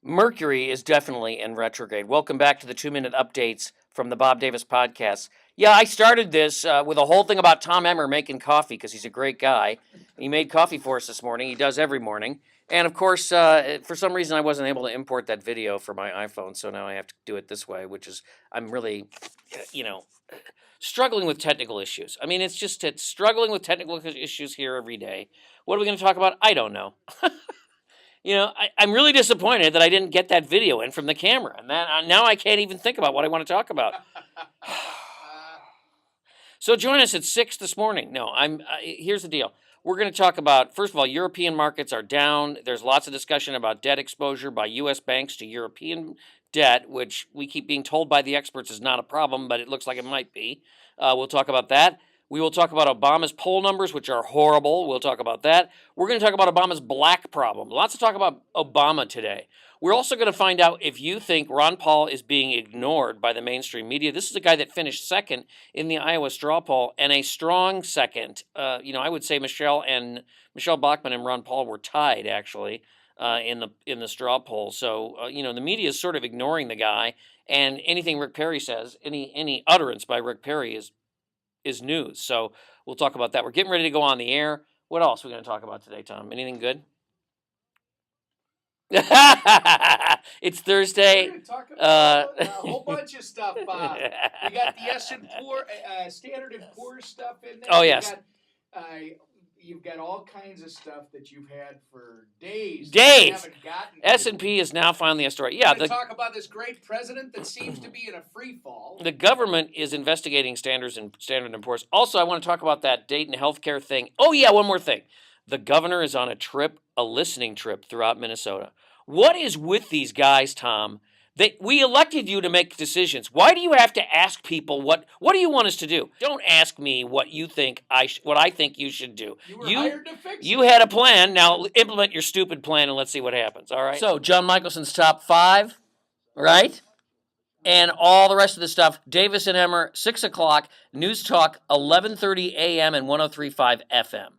Mercury is definitely in retrograde. Welcome back to the 2-minute updates from the Bob Davis podcast. Yeah, I started this with a whole thing about Tom Emmer making coffee because he's a great guy. He made coffee for us this morning. He does every morning. And of course, for some reason, I wasn't able to import that video for my iPhone, so now I have to do it this way, which is, I'm really, you know, struggling with technical issues. I mean, it's struggling with technical issues here every day. What are we going to talk about? I don't know. I'm really disappointed that I didn't get that video in from the camera, and that now I can't even think about what I want to talk about. So join us at 6 this morning. No, here's the deal. We're going to talk about, first of all, European markets are down. There's lots of discussion about debt exposure by U.S. banks to European debt, which we keep being told by the experts is not a problem, but it looks like it might be. We'll talk about that. We will talk about Obama's poll numbers, which are horrible. We'll talk about that. We're going to talk about Obama's black problem. Lots to talk about Obama today. We're also going to find out if you think Ron Paul is being ignored by the mainstream media. This is a guy that finished second in the Iowa straw poll, and a strong second. I would say Michelle Bachmann and Ron Paul were tied, actually, in the straw poll. So, the media is sort of ignoring the guy, and anything Rick Perry says, any utterance by Rick Perry is news. So we'll talk about that. We're getting ready to go on the air. What else are we going to talk about today, Tom? Anything good? It's Thursday. We're going to talk about a whole bunch of stuff. We got the Standard & Poor's stuff in there. Oh, yes. You've got all kinds of stuff that you've had for days. S&P is now finally a story. Yeah, we're going to talk about this great president that seems to be in a free fall. The government is investigating Standard & Poor's. Also, I want to talk about that Dayton healthcare thing. Oh, yeah, one more thing. The governor is on a listening trip throughout Minnesota. What is with these guys, Tom? We elected you to make decisions. Why do you have to ask people what do you want us to do? Don't ask me what you think what I think you should do. You were hired to fix it. You had a plan. Now implement your stupid plan and let's see what happens. All right. So John Michelson's top 5, right? And all the rest of the stuff. Davis and Emmer, 6 o'clock, News Talk, 11:30 a.m. and 103.5 FM.